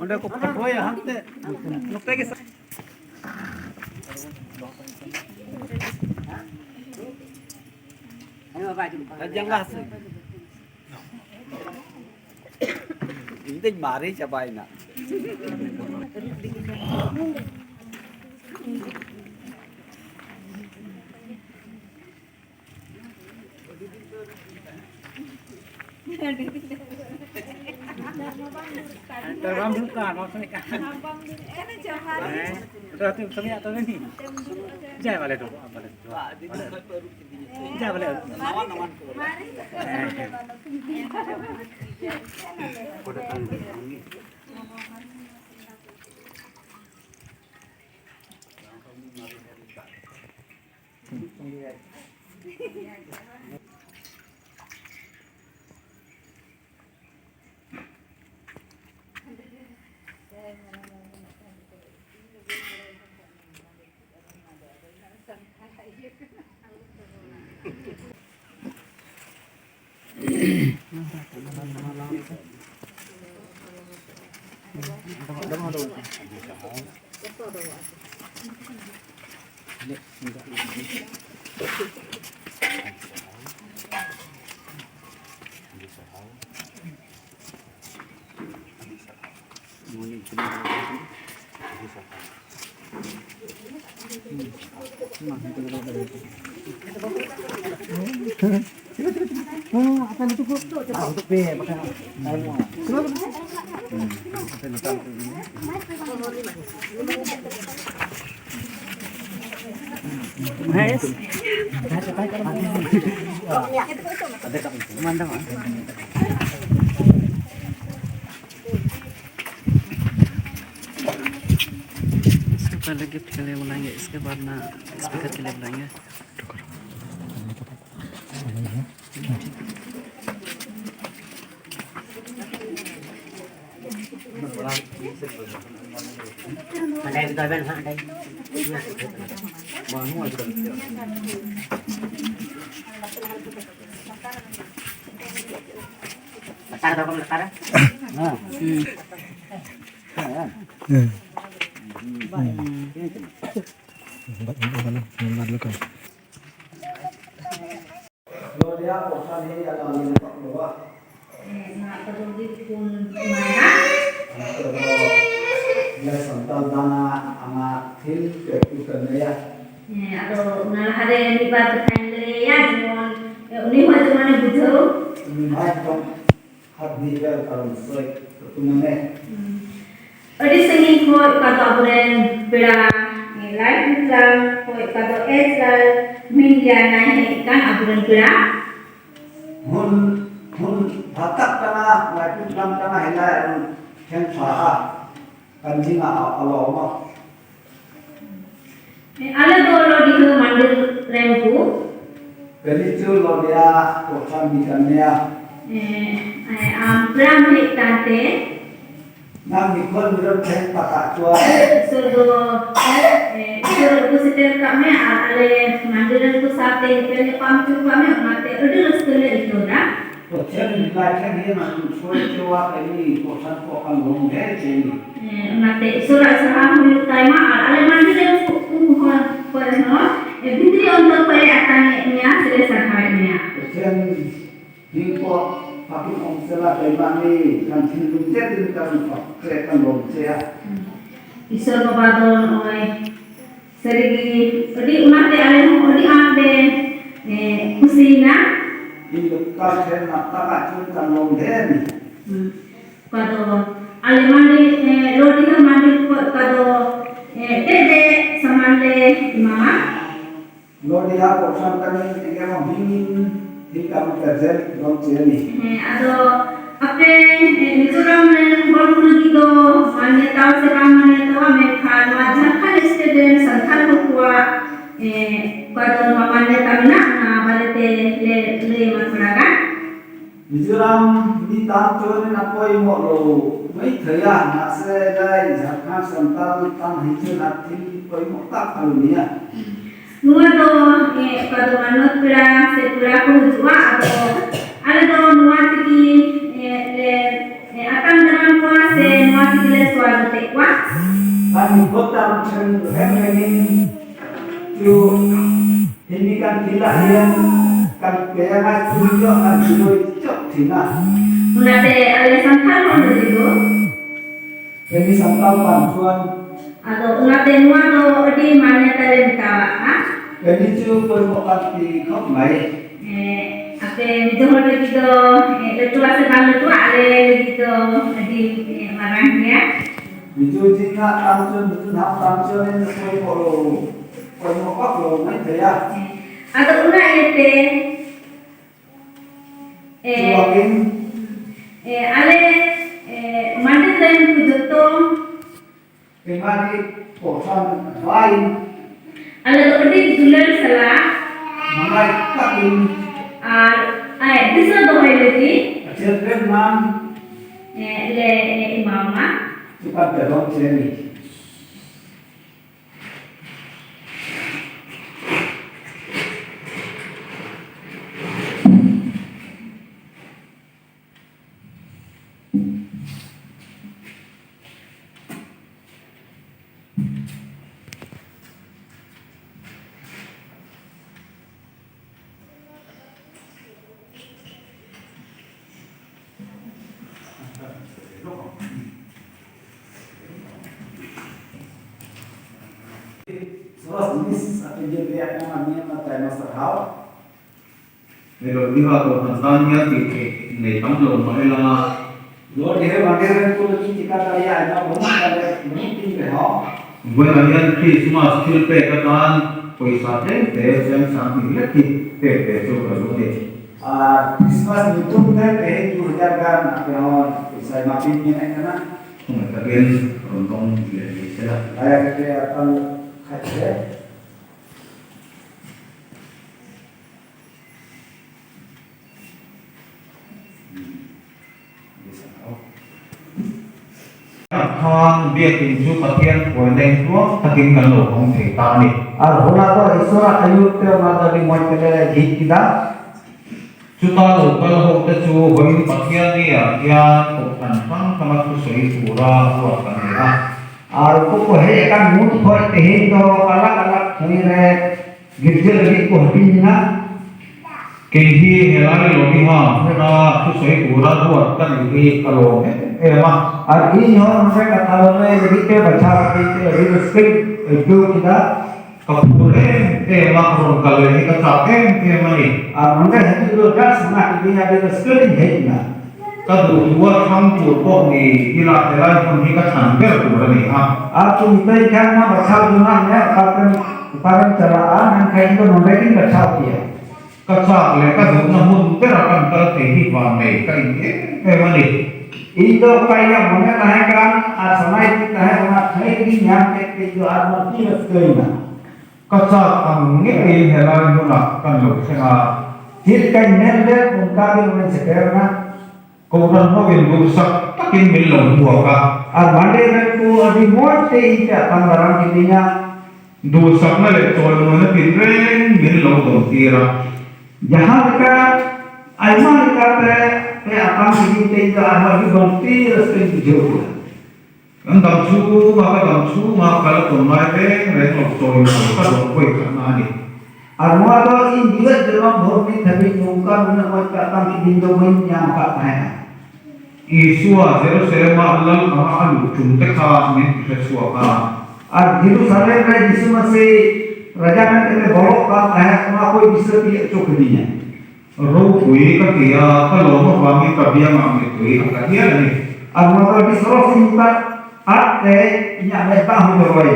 Udah ko patoy hante. Nukte ke Ayo Bapak jumpa. Rajang gas. Intin mari capai nak. Terbang buka, mau sini kan? Berarti kami atau ini? Jaya balik dulu, balik dulu. Jaya balik. Nawan. Akan cukup tuh. Untuk nih, pakai Mas. Ada tak itu? Mantap. इसके बाद गिफ्ट के लिए बुलाएंगे इसके बाद ना स्पीकर के लिए बुलाएंगे Ada yang gagal ada. Bangun aja. Letar berapa letar? Nah. Atau nalahare nibat kainle ya jemon uni mah jemone bujo adi senging khoi kado aburen beda light misal khoi kado esal media naik kan aburen beda hun batak tanah lagi dalam tanah helai yang sah kanjing Allah ala dolo di mandir rempu Belitu lo dia kosan bikannya pram hektate nang mikon berot kain pakai cua suruh kusitir kami ale mandiran ku sate kene pamcu kami mate adi lestele itu dah kosan dilakukan dia masuk cua ini kosan kokan lom deh jadi mate surat serah minutai ma ale mandiran ku no bintri untuk pada atannya selesai harinya kosan hingko tapi omsela kaimani kan sindung jadi kan kereta lom saya isor babadon oi serigi adi umate ale adi ande kusina ini kan mata kacun kan lom deh kado ale mandi lodi ka mandi kado dede samande mama lo dia kosan kami tinggal mobil hingga kerja lom jadi ado ape Mizoram hol pulgi do manyata se manyata me khan Jharkhand state santhal kuwa kado manyata na na balete le masraga Mizoram di tanjung napoi molo mấy thời gian mà sẽ đây Jharkhand santal tan hijo nanti koi motak kalunia nuwa do kado manot pura se pura ko jua ado ale do nuwa tiki le akan dalam kuasa nuwa tiki le tan chen hemengin tu ini kan tidak yang kan kaya tujuh kan tujuh cok tina Unate ale santhal mon digo ini santal pancuan ado unate nuwa do adi manyata le bitawa ha ini cu perbuatan di kau mai ape johor digo letu ase bang letu ale digo adi marangnya itu jika tancun itu nak tancun ini semua kalau kok lo mai saya ado una yete cuakin ale mande time ku joto kemari posan lain ale do adi dulal sala mangai kakin ar disa do hoy lagi cerpen nam le imama cepat belok sini Soros ini satu jenis namanya mata master hal. Pero diga to Tanzania que ne tamlo mahela Lo dia mandiri tu lagi jika saya ada rumah ada meeting beho. buena yan Christmas silpe katan paisa te jam santi leki te so karo ne Christmas itu kan teh 2000 kan apa saya maafin ni kan. kuma tagen rontong le sela Saya kira akan kaca. Khan biak inju patian poileng tuo takin ngalo hong te tani Hola to isora ayut te mata di moy kele jik kita. chuta lokal ho te chu hoin patian ni ya koktan pang kamat tu soi pura ho kan ya Ko he kan mut khoi te do alak ni re girje lagi ko hati na. kehi helai lobi ha na tu soi pura ho kan ni kalo ema Ini orang mereka kalau mereka kita baca kita itu skill itu kita kapure ema ron kalo ni ka chaten ke mani mereka itu dah senang ini ada skill ini na. kadu dua thang pu ko ni ila helai pun hi ka chan ber tu ni ha Aku kita kan mah baca dulu ya pakai celaan yang kayak itu mereka baca dia. ka cha le ka du na mun te ra kan ta te hi wa nei ka ini mani Itu kayak mana kan sama itu kayak mana kayak ini yang kayak itu ada tidak skill na. ka cha ang ni ai helai nu na kan lo senga Jadi kan nelde mungkin orang sekarang na. ko ran ho bin bu sak takin min lo huwa ka Mande itu ada muat itu akan barang intinya. du sak na le chol mo na pin ren min lo do tira Jahal ka aiman ka pe akan ini itu ada di banti respen jauh. kan dam chu ma kal ko mai te re lo chol mo ka do koi ka na ni Armua do in juga dalam bumi tapi mungkin nak kata di domain yang tak ada. isua zero selema allal ka alu chum te kha min resua ka Dilu sare rai disu masih raja nanti bolok ka ada cuma koi bisa dia cokdinya. ro kui ka tia ka lo mo wa mi ka bia ma mi kui ka dia ni Armua do di soro simpat ate nya meta hu roi.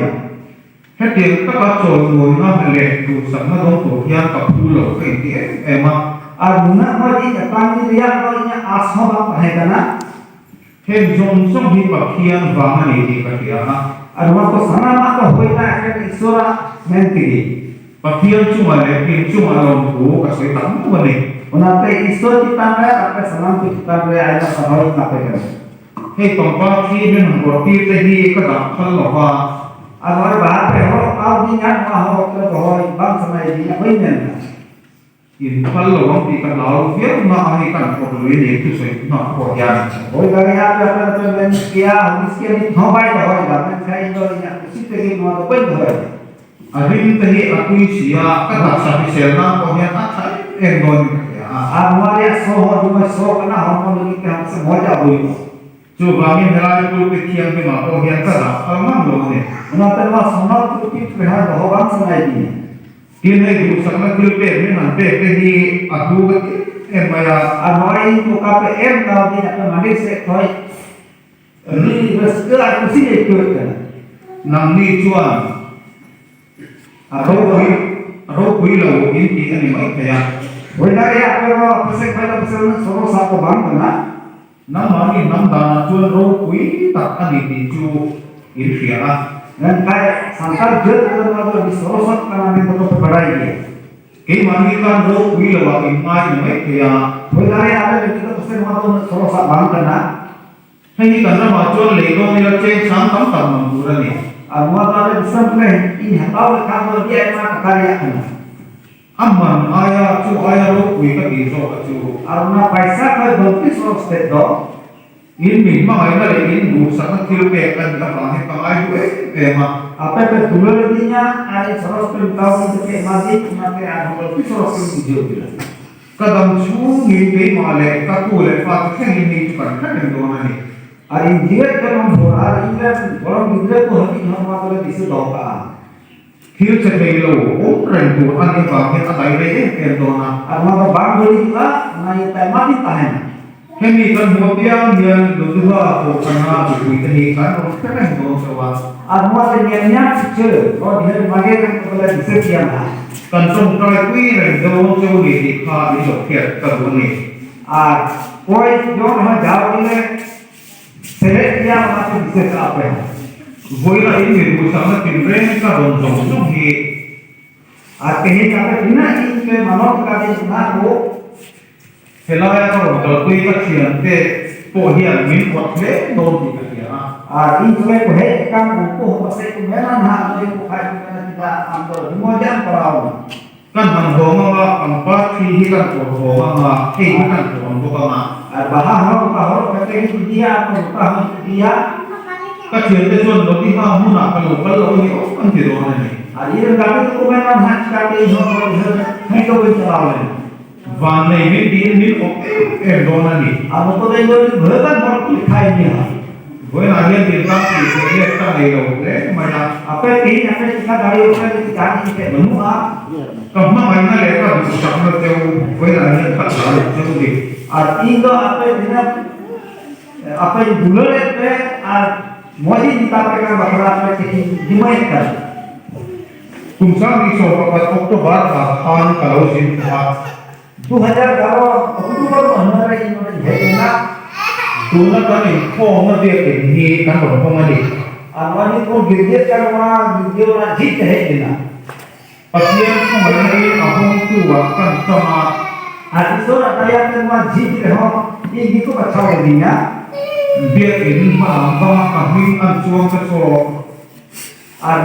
he te ka ka chol mo na le tu sa na do to ya ka pu lo ke ti ema Armuna mo di datang di dia ko nya asma ba hai kana. he jom som hi pa khian wa ma ni ti ka tia ha Armua ko sana ma ko hoi na ke isora mentiri. pa khian chu ma le pin chu ma lo ku ka se tam mo ni Unate isor kita apa senang kita ada sahoi na pe. he tong pa khi ben ko ti te hi ka da khal lo ha Agar bahat ho au dingan ma ho ke hoi bang samai di hoi men. in khal lo wang ti ka lao viet ma ai kan ko lo ni tu se na ko ya Hoi gari apa to men kia miskia ni hobai hoi da men kai do nya tegi mau apa itu? Arin tadi aku sia kata sapi selna kohnya tak engon ya. Amar ya soho dua soho kena hormon lagi kan semua jauh. Coba ni helai pul pekian ke ma kohnya kata alman lo ne. Menonton mas sonor tu kita berhad bahwa sengaja ini. Kini guru sama kilpe ni nanti tadi aku maya Amar ini tu KPM kalau tidak pemanggil sekoi. Ini bersekolah aku sih ikut kan. namni cuan. Arau kui lau inti ani mai kaya. Benar ya kalau pesek pada pesek soro satu bang benar. Nama ni nam dana cuan rau kui tak ani di cu irfia. Dan kayak santar jod kalau di soro sat karena ini betul berbeda ini. Kei mani kan rau kui lau imai mai kaya. Benar ya ada kita pesek waktu soro sat bang benar. Hei karena macuan lego ni laceng sang tam tam mangura ni. Arwah ada sampai ini tahu kamu dia emang karya kan. Amman ayah cu ayah rau kui ka biso cu. Arwah paisa kau berarti soro state do. In ma ayah le in du sangat kilpe kan ka pahe ka ayu ma. Apa yang dulu intinya ada soro state tahu untuk masjid nanti ada berarti soro state hijau bila. Kadang cu ni be ma le ka tu le fa ka ni kan kan do na ni. Hari ini kan orang orang ini orang kita tu hari ini orang makan di situ doa. Kil cekelo orang tu ani ba ke atai le ke do na. Arwah bang beli juga naik tema di tahan. Hemi kan mo dia yang do dua ko kana bu ni kan kan do sewa. Arwah senyapnya kecil. Oh dia makan kan kalau di situ yang Kan song trai kui ren do jo ni di kha ni lo ke ka do ni. Koi जो हम जाओ ने सेलेक्ट किया वहाँ से विशेष आप है Voila ini bersama tim mereka don jong hi. कहीं जाकर बिना इनके मनोज का भी सुना हो Helaya ko do kui ka sian te po hian min wat le do di ka sia. इन समय को है काम को पसे को मेरा ना मुझे को खाई में tidak ambil kemudian perahu Kan han ho ma ang pa thi hi kan ko ho ma hi kan ko ko ma. bahan ho ka ho kata dia ko ka ho dia Ka sian te jon do di ha mu na ka lo ni o kan ti do na ni. ini kami tu memang hak kami ho hai ko berjalan Van nei min di min o do na ni. अब तो देखो भगवान बहुत लिखाई नहीं है Voila hian din ka ti se ye ta nei lo le ma ya. apa ini apa kita dari orang itu kan kita menua Ka ma mai na le ka du sa na te o voila hian ka sa le jo di. ini apa ini apa yang dulu itu modi ditampilkan bahwa apa ini dimainkan Kung sa ni so pa Oktober ka han ka lo sin ha. 2000 kalau Oktober mana ini jadi Tuna kan ni ko ma de ke ni kan ro ko ma di. awalnya itu gigiat kalau gigiat orang jit है ना Pasien ko ma ni ahong tu wa kan sama itu ada yang memang jit हो ये gitu अच्छा होगा dia ini ma ba kami an chuang ka so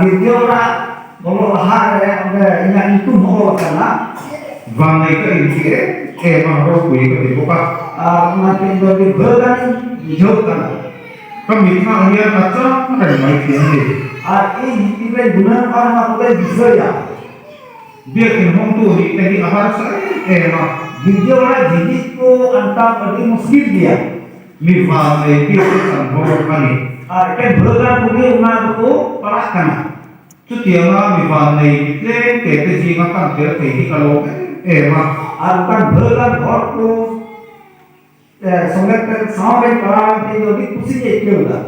gigiat orang kalau lahar ada yang itu mau karena van nei ka ini ma ro ku ka di ko ka. nanti dari bergan hijau kan Kami tha hian ka cha ka mai thian ni. ini kita guna orang apa bisa ya Dia kin hong tu ni te hi ahar sa ma gigiat orang jijik ko antar pada muskil dia mi va nei ki ko san ho ka ni. kan bergan punya rumah itu perahkan Chu tiang ma mi va nei le te te ji ma kan te te hi ka lo ma bukan bergan ortu संगठन सामने परांठे जो भी कुछ ही एक होगा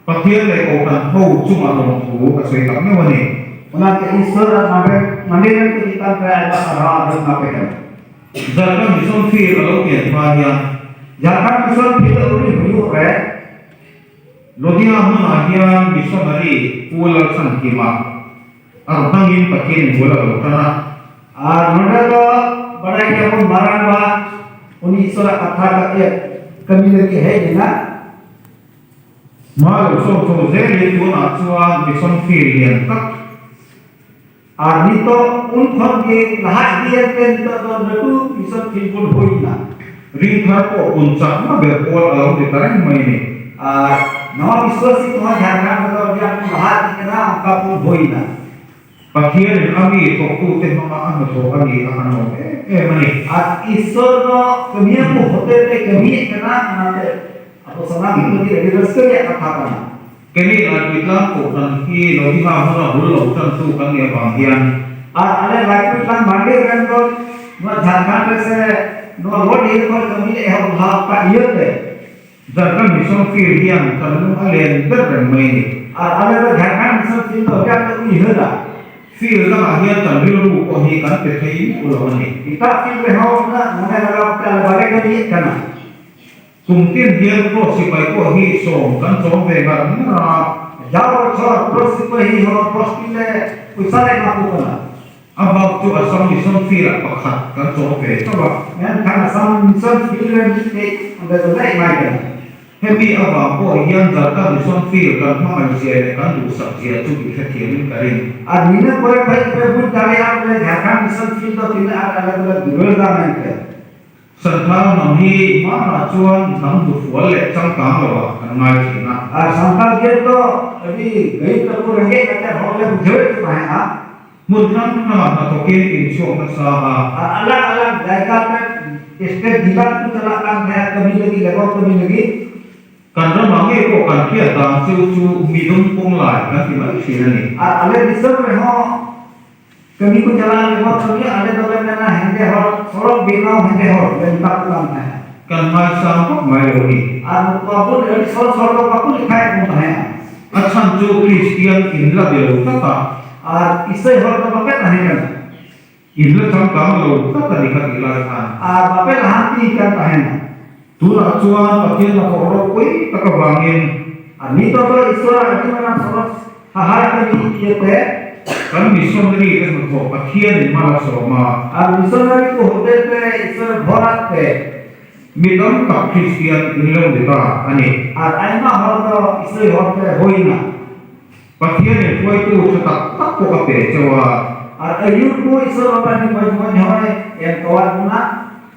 Pasien le ko kan ho chu ma lo tu ka sei ka me wa ni. उनके ईश्वर मंदिर के जीता पे आया रहा रखना पे है Zarkan mission fi ka lo ke ma hian. Jharkhand ईश्वर भी तो उन्हीं हुई है Lodia mun ahian missionary pula san ki ma. Ar hangin pakin bola lo kana. नोडा तो बड़ा ही अपन मारन बा उन्हीं ईश्वर कथा का कम्युनिटी है ना Ma lo so so ze le tu na chua mission fi lian tak. आदमी तो उन फल के लहाज दिए के तो नटू ईश्वर बिल्कुल होई ना Ring thar ko puncha ma be pol alo de tarang mai ni. Nawa Biswasi Tuhan Jharkhand kalau dia lahat kena angka pun boina. Pakhian kami toktu te mama an to kami akan mani. At Isor no kemian ko hote te kemi kena nate atau senang itu tidak direstui ya katakan. Kini Islam ko kan ki no di ha hona hulu tentu kami bagian. Ale lagi Islam bandir kan to no Jharkhand se no road ini ko kemi eh bhag pa iye Jharkhand mission field yang kalau kalian bermain. Ale to Jharkhand mission field to dia to iye dah. Field ka ahian tanbiru ko hi kan te thei ulawani. Kita field le ho na mana laga ka bare kemi kana. Kumtin dia ko si pai ko hi so kan so ve ga na Jauh chor prosi pahi ho postile usale na pukuna. abang tu asam mission field pakhat kan so ve Coba, yang karena sam mission field ni ada tu lain macam. Hemi abang ko hian Jharkhand mission field kan ma manusia kan du sak sia tu ki khathian karin. Adina pore baik pun kali apa Jharkhand mission field tu tidak ada dua zaman ke. Santhal namhi ma chuan nam du fual le chang kam lo kan ngai thina. Sampai dia tu, jadi gaya terpuruk lagi kata orang berjual tu mana? Mun nam na na to ke in sho na sa Alam daerah kan, setiap jilat tu terlakan kayak kami lagi. kan ra mangi ko kan kia ta chu chu midum pong lai kan ti ma thina ni. Alam di sana kami pun jalan lewat kami ada dalam mana hende hor, sorok binau hende hor, dan tak pulang mana. Kan mai sa ko mai lo ni. Apapun dari sorok apapun dikai pun mana. Achan chu Christian in la de lo ta Isai hor tu pakai mana kan? in la chang kam lo ta ni kha ti la than. Pakai hati kan tahan. Tu la chuan pathian na ko ro koi ta ka bangin Ini tu Isra di mana sorok hahar kami ia teh. kan missionary kan ko pathian ma la so ma Misionari ko hotel pe Isra borat pe. midam ka Christian in lo de ta ani. Aina hor tu Isra hor pe hoina. Pathian ni koi tu ta tak ko ka pe chawa Ayub ko Isra apa ni baju hoy yang kawan puna.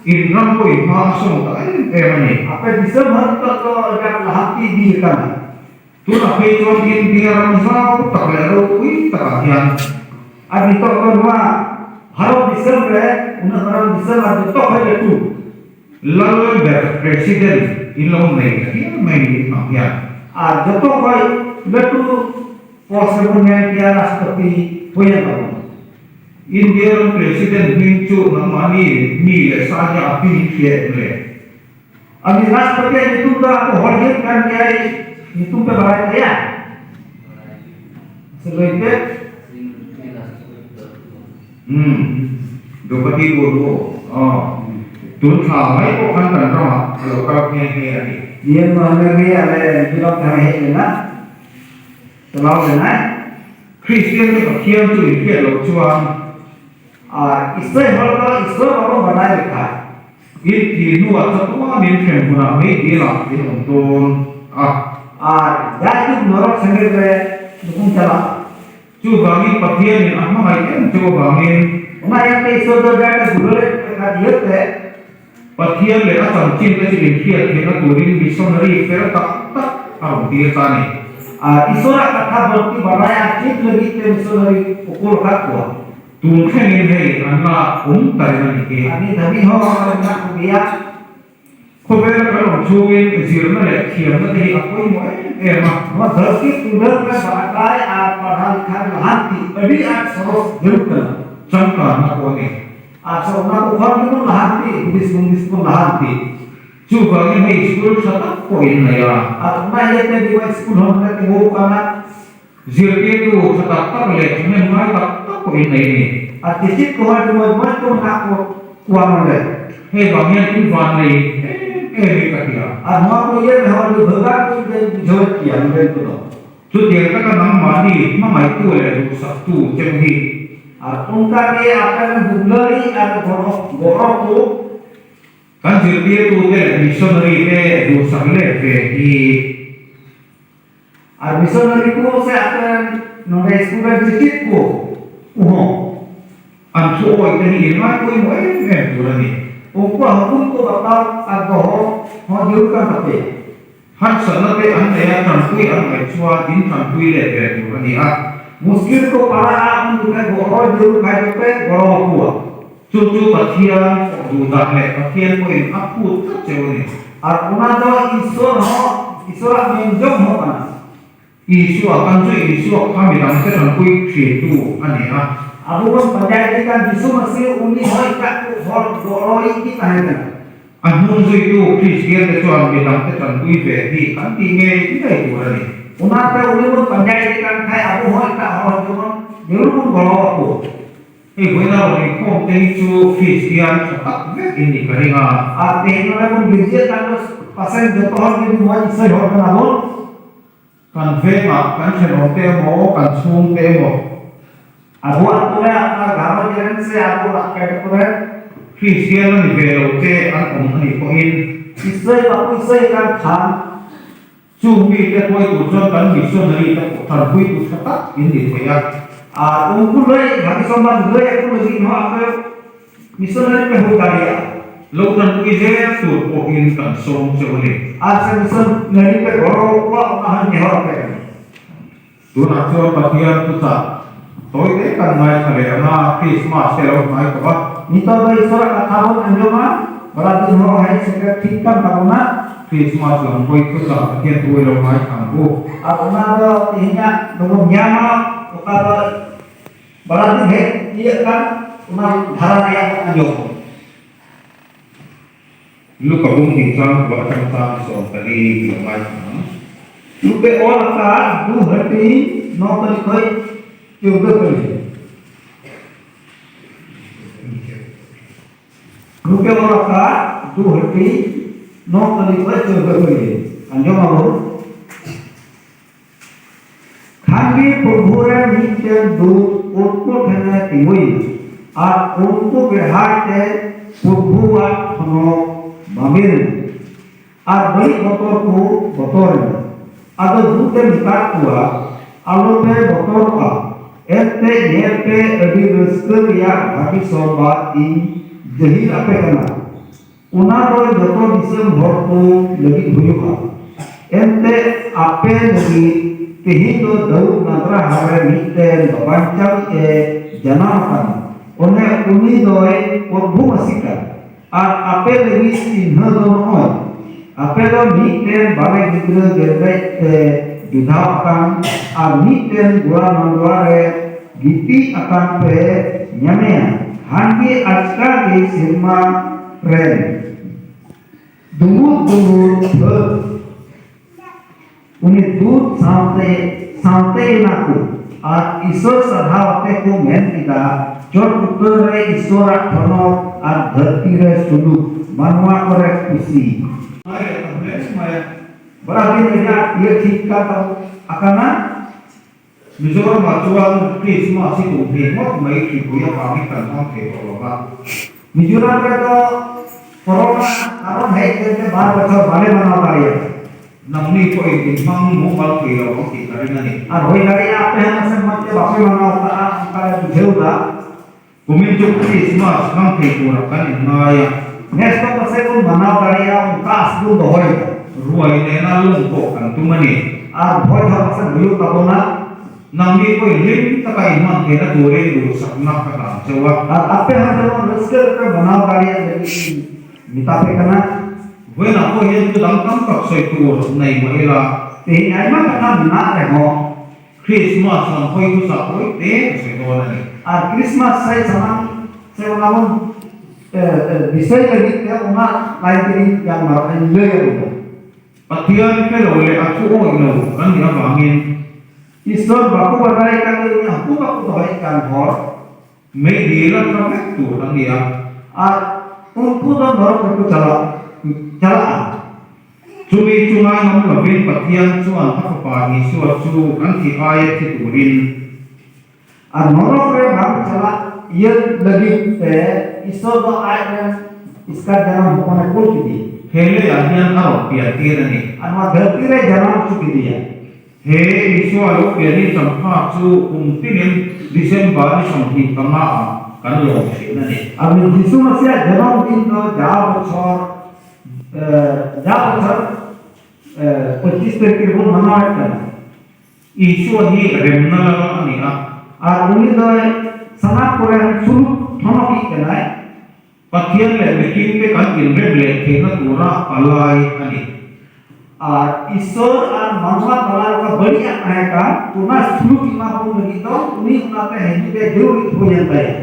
in ram ko in ma so ta mani. Apa bisa hor tu agak hati di kan. Tu na pe chuan in dia ram sa tak le ro koi ta hian Abi to kan harap bisa bre, una harap bisa ada to hoy tu. lal ber president in lo nei hian mai ni ma hian. Joto hoy letu posibulnya dia rastrapati hoya tu. Indian president min chu na mani ni le sa ja pi khie le. Abi rastrapati itu dah aku hoy kan dia itu pe barai ya. Sebaiknya Dopati bodo tun tha mai ko kan kan ra lo ka phe he ani. dia mana ni ada bilang kami na. Selalu na. Christian ni khiam tu khie lo chuan Isra apa banai lekha. in ti nu a cha tu min khem puna me di la di on ton Jadi norok sendiri dukung jalan. chu bangi pathian ni amma mai em chu bangin Una yang te Isra tu ada dulu dia te. pathian le a cham chin ka chi khie the na turin missionary fer tak tak ar di ta ni. Isra kata berarti banai aktif lagi te misionari pukul kakua. Tun khen he anna ta na ni ke. Ani dami ho nak kubiak. Ko be ka lo chu in zir na le khiam na te a koi mo ma. Wah terus tular ke bagai padahal kan hati. Jadi soros jauh. Chang ka na ko ni. So nak ukar itu hati, bundis pun hati. Chu ba ni me school sa ta ko in na ya. Nah ia te di school home ke wo kana. Zir ke tu sa ta ta le men mai ta ta ko in na ni. Tisit ko har mo tu nak ko kuang le. He ba ni in van nei ni ka dia. Mo ko ye har du bhaga tu de jod kiya le tu. Chu dia ka ka nam ma ni ma mai tu le du sa tu chen hi. Unka ke akan dublari atau gorok tu. Kan zir dia tu le missionary le du sa le fe hi. Misionari ko se akan nore school tisit ko. An chu oi te ni mai ko mo tu la ni. Ungko hukum ko batal ago ho diu kan tapi. har sana pe an le tan kui an mai chua din tan kui le pe tu ani a Muslim ko para ang bukan goro juru kai pe goro kuwa. cucu pathian du da le pathian ko in apu ta chewani Ar una do isor menjong ho kana. isu akan cu isu kami dan tan kui khri tu ani a Abu pun panjai kan Yesus masih uni hoi kat hor goro iki tahan. anun cu itu Kristian te chuan bi dan tan kui ve di kan ti nge ti dai tu ani Una pe uni pun panjai kan kai abu hoi kat hor juru juru pun goro aku. e buena ni ko te cu Kristian tak ve ini karinga Ate no pun bijak kan pasal joto hor ni hoi isoi hor kana bol. kan ve ma kan cheno te mo kan chung te mo Abu atu ya apna garo jeren se abu raket pure. Kristian ni ve lo te an om ni ko in Isoi bapu isoi kan khan. chu mi te koi tu chon kan missionary ta tan kui tu thata in di theya Unku loi bagi sombang loi aku lagi no apa misalnya pe ho kaya. lo tan kui je tu ko in kan som chewani Asa misal ngari pe goro ko ahan ne ho pe. tu na cho pathian tu ta toi te kan mai thale na Christmas te lo mai ko ba Nito do isora kathon anjoma berarti ho hai sekret tikam karena Christmas lang koi ko ta pathian tu lo mai kan bu apna do tinya do nyama ukado berarti he iya kan una dharana yang anjom. lu ka bum ti chang ba chang ta so tali lo mai kan Lupe ora ka du hati no kali koi juga kali. Lupe ora ka du hati no kali koi juga kali. Anjom abu. Kami perburan niken du utku kena tingui. At utku berhati perbuat kono mamil. At balik motor. Ada dute mikar kuah, alu pe motor ka, ete nyerpe adi resker ya bagi sobat in jahil apa kena. Una roy joto disem hortu lagi huyuka. Ente ape lagi kehindo daud natra hare miten babancang janakan. One uni doy porbu masika. Ar ape lagi sinha donoy. Apelo miten bale gidra gerbe judha akan ar miten gua manduare giti akan pe nyamea hangi aska ge sirma ren dungu uni dud saute naku ar isor sadhavate ko mentiga jor utore isora thono ar dharti re suduk manwa kore kusi berarti dia ठीक का akana Mizoram machuan Christmas itu hemot mai kibuya kami kan ke Oroba Mizoram का तो कोरोना कारण है कि 12 बच्चों वाले मना रहा है namni ko in mang mo bal ke lo ki karina ni और वही गाड़ी आप हैं से मत के बापे मना होता है का बुझेगा kumin jo Christmas mang ke ko kan naya next तो से को मना गाड़ी उनका असलू दोहरे ruai ne na lung ko kan tumani और भोज हम से भूल कबोना namni ko lim ta kai man ke na dore du sakna ka na chewa और आपे हम जो रिस्क पे बना गाड़ी मिता पे करना when ako yen tu dang kam tak sai tu nai mahila ते आई में करना बिना रहो Christmas ang hoy tu sa hoy te sai do na ni और क्रिसमस से समान से उनावन विषय लगी ते उना library yang makan le patian pe lo le aku o ino kan dia bangin ईश्वर बापू बताए का कि हमको बापू तो है kan hor me dila ka me tu kan dia और उनको तो घर को चला cumi cungai ngam labin patian chuan ka pa ni su chu kan ti ai ti turin और नौरों पे भाग चला ये लगी पे ईश्वर तो आए इसका जन्म होने को की दी hele ahian aro pia tira ni और वहाँ धरती रे जन्म चुकी दिया he isu alo pia ni sampha chu tinin December ni samthi kama kan lo si na ni अब यीशु मसीह जन्म दिन तो जा बछर 25 तारीख ᱨᱮᱵᱚᱱ ᱢᱟᱱᱟᱣᱮᱫ ᱠᱟᱱᱟ Isu hi remna laga ani a ᱟᱨ ᱩᱱᱤ ᱫᱚ ᱥᱟᱱᱟᱢ ᱠᱚᱨᱮᱱ ᱥᱩᱞᱩᱠ ᱛᱷᱚᱱᱚᱠᱤᱡ ᱠᱟᱱᱟᱭ pathian le meeting pe kan inrem le thena tura alai ani ᱟᱨ ईश्वर ᱟᱨ ᱢᱟᱱᱣᱟ ᱛᱟᱞᱟ ᱨᱮ ᱵᱟᱹᱲᱤᱡ ᱛᱟᱦᱮᱸ ᱠᱟᱱ ᱚᱱᱟ ᱥᱩᱞᱩᱠ ᱮᱢᱟ ᱵᱚᱱ ᱞᱟᱹᱜᱤᱫ ᱫᱚ ᱩᱱᱤ ᱚᱱᱟᱛᱮ ᱦᱤᱡᱩᱜ ᱮ ᱡᱟᱹᱨᱩᱲ ᱦᱩᱭᱮᱱ ᱛᱟᱭᱟ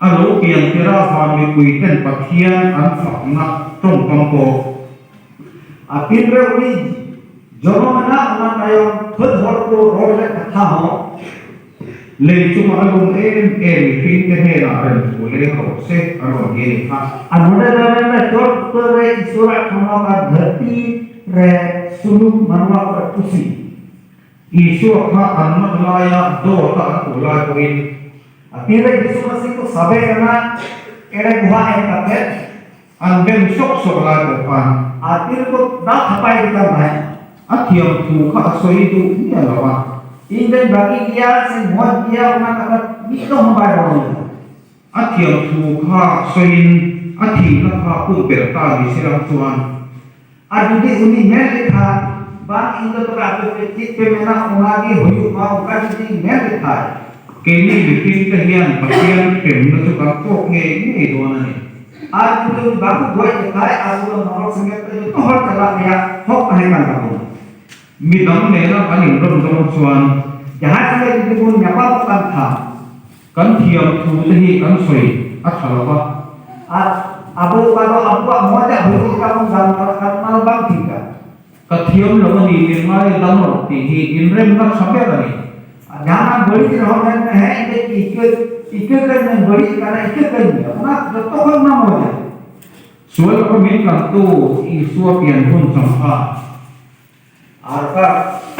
alo pian tera fa mi kuiten pathian an fakna trong pangko ᱟᱨ ᱛᱤᱱᱨᱮ ᱩᱱᱤ ᱡᱚᱱᱚᱢᱮᱱᱟ ᱚᱱᱟ ᱛᱟᱭᱚᱢ ᱯᱷᱟᱹᱫ ᱦᱚᱲ ᱠᱚ ᱨᱚᱲ ᱞᱮ ᱠᱟᱛᱷᱟ ᱦᱚᱸ le chuma alum meeting te he na ren ko le ho se aro ge ha ᱟᱨ ᱱᱚᱰᱮ ᱫᱚ ᱢᱮᱱᱫᱟ ᱪᱚᱴ ᱩᱛᱟᱹᱨ ᱨᱮ ᱤᱥᱣᱟᱨᱟᱜ ᱴᱷᱚᱱᱚᱠ ᱟᱨ ᱫᱷᱟᱹᱨᱛᱤ ᱨᱮ ᱥᱩᱞᱩᱠ ᱢᱟᱱᱣᱟ ᱠᱚᱨᱮ ᱠᱩᱥᱤ isu kha anna laya do ta ko la ko in ᱟᱨ ᱛᱤᱱᱨᱮ ᱭᱤᱥᱩ ᱢᱟᱥᱤᱦ ᱠᱚ ᱥᱟᱵᱮ ᱠᱟᱱᱟ ᱮᱲᱮ ᱜᱩᱦᱟ ᱮᱢ ᱠᱟᱛᱮ an ben sok sok la ko pan ᱟᱨ ᱛᱤᱱ ᱠᱚ ᱫᱟᱜ ᱛᱷᱟᱯᱟᱭ ᱫᱤᱠᱟᱱ ᱛᱟᱦᱮᱸ athiam tu kha soi du ni alawa ᱤᱧ ᱫᱚᱧ ᱵᱟᱹᱜᱤ ᱜᱮᱭᱟ ᱥᱮ ᱢᱚᱡᱽ ᱜᱮᱭᱟ ᱚᱱᱟ ᱠᱟᱛᱷᱟ ᱢᱤᱫ ᱫᱚ ᱦᱚᱸ ᱵᱟᱭ ᱨᱚᱲ ᱞᱮᱫᱟ athiam tu kha soin athi na kha pu per ta di siram tuan ᱟᱨ ᱡᱩᱫᱤ ᱩᱱᱤ ᱢᱮᱱ ᱞᱮᱠᱷᱟᱱ ᱵᱟᱝ ᱤᱧ ᱫᱚ ᱛᱚᱵᱮ ᱟᱯᱮ ᱯᱮ ᱪᱮᱫ ᱯᱮ ᱢᱮᱱᱟ ᱚᱱᱟᱜᱮ ᱦᱩᱭᱩᱜ ᱢᱟ ᱚᱱᱠᱟ ᱡᱩᱫᱤ ᱢᱮᱱ ᱞᱮᱠᱷᱟᱱ kini meeting te hian pathian tem na chu ka ko nge nge do na ni ᱟᱨ ᱡᱩᱫᱤ ᱵᱟᱠᱚ ᱜᱚᱡ ᱞᱮᱠᱷᱟᱱ ᱟᱵᱚ ᱫᱚ ᱱᱚᱨᱚᱠ ᱥᱮᱸᱜᱮᱞ ᱛᱮ ᱡᱚᱛᱚ ᱦᱚᱲ ᱪᱟᱞᱟᱜ ᱨᱮᱭᱟᱜ ᱦᱚᱠ ᱛᱟᱦᱮᱸ ᱠᱟᱱ ᱛᱟᱵᱚᱱᱟ midam ne na kan rom rom chuan ᱡᱟᱦᱟᱸ ᱥᱚᱸᱜᱮ ᱡᱩᱫᱤ ᱵᱚᱱ ᱧᱟᱯᱟᱢᱚᱜ ᱠᱟᱱ ᱠᱷᱟᱱ kan thiam thu te hi kan soi a thalawa ᱟᱨ ᱟᱵᱚ ᱚᱠᱟ ᱫᱚ ᱟᱵᱚᱣᱟᱜ ᱢᱚᱡᱽᱟᱜ ᱦᱩᱭᱩᱜ ᱞᱮᱠᱟ ᱵᱚn ᱜᱟᱞᱢᱟᱨᱟᱜ ᱠᱟᱱ ᱚᱱᱟ ᱫᱚ ᱵᱟᱝ ᱴᱷᱤᱠᱟ ka thiam lo ni ni mai dam ro ti hi inrem na sabe ni ᱟᱨ ᱡᱟᱦᱟᱱᱟᱜ ᱵᱟᱹᱲᱤᱡ ᱨᱮᱦᱚᱸ ᱢᱮᱱ ᱢᱮ ᱦᱮᱸ ᱤᱧ ᱤᱠᱟᱹ ᱠᱟᱹᱧ ᱵᱟᱹᱲᱤᱡ ᱠᱟᱱᱟ ᱤᱠᱟᱹ ᱠᱟᱹᱧ ᱚᱱᱟ ᱡᱚᱛᱚ ᱠᱷᱚᱱ ᱚᱱᱟ ᱢᱚᱡᱽᱟ sual ko min kan tu isu pian hun sampa ᱟᱨ ᱚᱠᱟ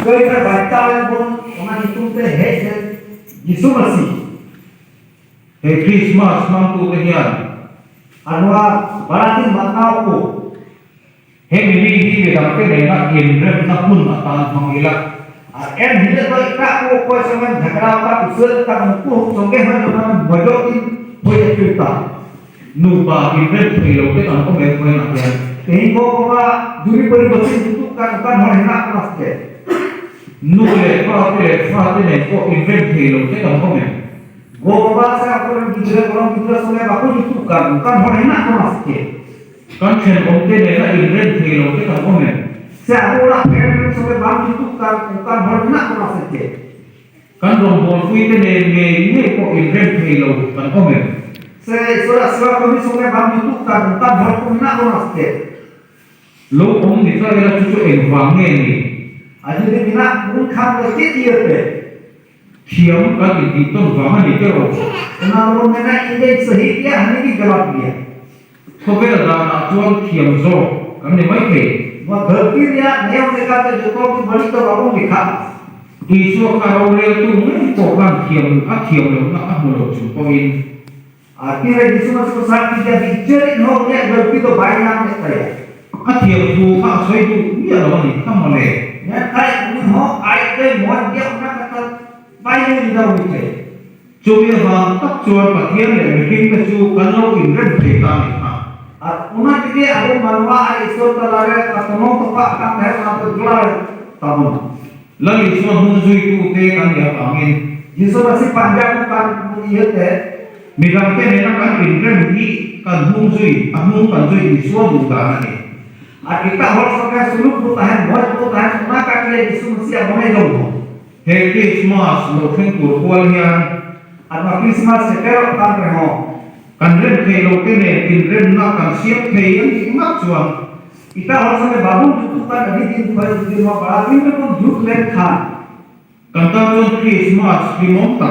ᱜᱟᱹᱭ ᱨᱮ ᱵᱟᱧᱪᱟᱣ ᱞᱮᱱᱵᱚᱱ ᱚᱱᱟ ᱧᱩᱛᱩᱢ ᱛᱮ ᱦᱮᱡ ᱞᱮᱱ ᱭᱤᱥᱩ ᱢᱟᱥᱤᱦ he christmas mang tu te hian ᱟᱨ ᱱᱚᱣᱟ ᱵᱟᱲᱟᱫᱤᱱ ᱢᱟᱱᱟᱣ ᱠᱚ he mini hi be dam te na inrem na hun atan mangila ᱟᱨ ᱮᱱ ᱦᱤᱞᱳᱜ ᱫᱚ ᱮᱴᱟᱜ ᱠᱚ ᱚᱠᱚᱭ ᱥᱚᱸᱜᱮ ᱡᱷᱟᱜᱽᱲᱟ ᱟᱠᱟᱫ ᱩᱥᱟᱹᱫ ᱟᱠᱟᱫ ᱩᱱᱠᱩ ᱥᱚᱸᱜᱮ ᱦᱚᱸ ᱚᱱᱟ ᱵᱚᱡᱚᱜ ᱫᱤᱱ ᱦᱩᱭ ᱦᱚᱪᱚᱭᱛᱟ nu ba inrem thei lo te kan ko me ko na hian ᱛᱮᱦᱮᱧ ᱜᱚ ᱵᱟᱵᱟ ᱡᱩᱨᱤ ᱯᱟᱹᱨᱤ ᱵᱟᱹᱥᱤ ᱡᱩᱛᱩᱜ ᱠᱟᱱ ᱚᱱᱠᱟᱱ ᱦᱚᱲ ᱦᱮᱱᱟᱜ ᱠᱚᱣᱟ ᱥᱮ nu le fa te ne ko inrem thei lo te kan ko me ᱜᱚ ᱵᱟᱵᱟ ᱥᱮ ᱟᱠᱚᱨᱮᱱ ᱜᱤᱫᱽᱨᱟᱹ ᱜᱚᱲᱚᱢ ᱜᱤᱫᱽᱨᱟᱹ ᱥᱚᱸᱜᱮ ᱵᱟᱠᱚ ᱡᱩᱛᱩᱜ ᱠᱟᱱ ᱚᱱᱠᱟᱱ ᱦᱚᱲ ᱦᱮᱱᱟᱜ ᱠᱚᱣᱟ ᱥᱮ kan chen om te ne na inrem thei lo te kan ko me ᱥᱮ ᱟᱵᱚ ᱚᱲᱟᱜ ᱯᱷᱮᱰ ᱥᱚᱸᱜᱮ ᱵᱟᱝ ᱡᱩᱛᱩᱜ ᱠᱟᱱ ᱚᱱᱠᱟᱱ ᱦᱚᱲ ᱦᱮᱱᱟᱜ ᱠᱚᱣᱟ ᱥᱮ kan rom bol kui te ne nge ko inrem thei lo kan ko me ᱥᱮ ᱤᱥᱣᱟᱨᱟᱜ ᱥᱮᱵᱟ ᱠᱟᱹᱢᱤ ᱥᱚᱸᱜᱮ ᱵᱟᱝ ᱡᱩᱛᱩᱜ ᱠᱟᱱ ᱚᱱᱠᱟᱱ ᱦᱚᱲ ᱠᱚ ᱢᱮᱱᱟᱜ ᱠᱚᱣᱟ ᱥᱮ lo om ni ta era chu en wang nge ni ᱟᱨ ᱡᱩᱫᱤ ᱢᱮᱱᱟᱜ ᱵᱚᱱ ᱠᱷᱟᱱ ᱫᱚ ᱪᱮᱫ ᱤᱭᱟᱹᱛᱮ thiam ka ti ton wang ni te ro ᱚᱱᱟ ᱫᱚᱵᱚᱱ ᱢᱮᱱᱟ ᱤᱧ ᱫᱚᱧ ᱥᱟᱹᱦᱤ ᱜᱮᱭᱟ ᱦᱟᱹᱱᱤ ᱜᱮ ᱜᱟᱞᱟᱛ ᱜᱮᱭᱟ ko be da na chuan thiam zo kan ne mai ke ᱱᱚᱣᱟ ᱫᱷᱟᱹᱨᱛᱤ ᱨᱮᱭᱟᱜ ᱱᱤᱭᱚᱢ ᱞᱮᱠᱟᱛᱮ ᱡᱚᱛᱚ ᱜᱮ ᱵᱟᱹᱲᱤᱡ ᱫᱚ ᱵᱟᱵᱚᱱ ᱞᱮᱠᱷᱟᱜᱼᱟ isu ka ro le tu nge ko kan thiam lo na a mo lo chu ko in ᱟᱨ ᱛᱤᱨᱮ ᱭᱤᱥᱩ ᱢᱟᱥᱤᱦ ᱠᱚ ᱥᱟᱵ ᱠᱮᱫᱮᱭᱟ ᱵᱤᱪᱟᱹᱨᱤᱡ ᱦᱚᱲ ᱩᱱᱤᱭᱟᱜ ᱜᱟᱹᱞᱛᱤ ᱫᱚ ᱵᱟᱭ ᱧᱟᱢ ᱞᱮᱫ ᱛᱟᱭᱟ a thiam tu ka soi tu ni ala ni ka mo le ᱢᱮᱱᱠᱷᱟᱱ ᱩᱱᱤ ᱦᱚᱸ ᱟᱡᱛᱮ ᱢᱚᱡᱽ ᱜᱮᱭᱟ ᱚᱱᱟ ᱠᱟᱛᱷᱟ ᱵᱟᱭ ᱞᱟᱹᱭ ᱞᱮᱫᱟ ᱩᱱᱤ ᱴᱷᱮᱱ chu ye ba tak chuan pathian le meeting te chu kan lo inrem thei ta ni ha ᱟᱨ ᱚᱱᱟ ᱛᱮᱜᱮ ᱟᱵᱚ ᱢᱟᱱᱣᱟ ᱟᱨ ᱤᱥᱣᱟᱨ ᱛᱟᱞᱟᱨᱮ ᱛᱚᱱᱚᱢ ᱛᱚᱯᱟᱜ ᱠᱟᱱ ᱛᱟᱦᱮᱸ ᱚᱱᱟ ᱫᱚ ᱡᱚᱲᱟᱣ ᱛᱟᱵᱚᱱᱟ la li chuan hun zui tu te kan ya ka min ᱭᱤᱥᱩ ᱢᱟᱥᱤᱦ ᱯᱟᱸᱡᱟ ᱠᱚ ᱠᱟᱱ ᱤᱭᱟᱹᱛᱮ midam te ne na kan inrem hi kan hun zui a hun kan zui ni suan du da na ni ᱟᱨ ᱮᱴᱟᱜ ᱦᱚᱲ ᱥᱚᱸᱜᱮ ᱥᱩᱞᱩᱠ ᱵᱚ ᱛᱟᱦᱮᱱ ᱢᱚᱡᱽ ᱵᱚ ᱛᱟᱦᱮᱱ ᱚᱱᱟ ᱠᱟᱛᱮ ᱭᱤᱥᱩ ᱢᱟᱥᱤᱦ ᱢᱚᱱᱮ ᱡᱚᱝ ᱦᱚᱸ he christmas lo then tur kwal hian ᱟᱨ ᱱᱚᱣᱟ ᱠᱨᱤᱥᱢᱟᱥ ᱥᱮᱴᱮᱨᱚᱜ ᱠᱟᱱ ᱨᱮᱦᱚᱸ kan rem thei lo te ne inrem na kan siap thei an ti ma chuan ᱮᱴᱟᱜ ᱦᱚᱲ ᱥᱚᱸᱜᱮ ᱵᱟᱵᱚᱱ ᱡᱩᱛᱩᱜ ᱠᱟᱱ ᱟᱹᱰᱤ ᱫᱤᱱ ᱠᱷᱚᱱ ᱡᱩᱫᱤ ᱱᱚᱣᱟ ᱵᱟᱲᱟᱫᱤᱱ ᱨᱮᱵᱚᱱ ᱡᱩᱛ ᱞᱮᱱᱠᱷᱟᱱ kan ta chuan christmas ki mom ta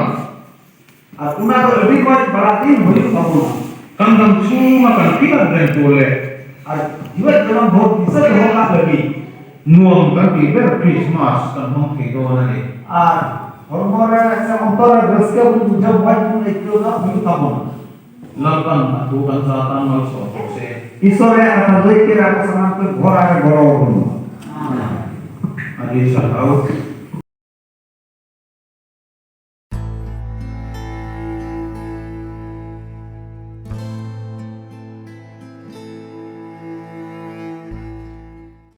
ᱟᱨ ᱚᱱᱟ ᱫᱚ ᱟᱹᱰꯤ ᱢᱚᱡᱽ ᱵᱟᱲᱟᱫᱤᱱ ᱦᱩᱭᱩᱜ ᱛᱟᱵᱚᱱᱟ kan dam chu ma kan pi an rem tu le ᱟᱨ ᱡᱤᱣᱮᱫ ᱡᱚᱱᱚᱢ ᱵᱷᱳᱜ ᱫᱤᱥᱟᱹ ᱫᱚᱦᱚ ᱠᱟᱜ ᱞᱟᱹᱜᱤᱫ nuam kan ti ber christmas kan hong thei do na ni ᱟᱨ ᱦᱚᱲᱢᱚ ᱨᱮ ᱥᱮ ᱚᱱᱛᱚᱨ ᱨᱮ ᱨᱟᱹᱥᱠᱟᱹ ᱵᱚᱱ ᱵᱩᱡᱷᱟᱹᱣ ᱢᱚᱡᱽ ᱵᱚᱱ ᱟᱹᱭᱠᱟᱹᱣ ᱫᱚ ᱦᱩᱭᱩᱜ ᱛᱟᱵᱚᱱᱟ la kan tu kan sa tan mal so se ईश्वरे अर्थात दैत्य राको समान को घोर आगे गौरव करूँ adi sa au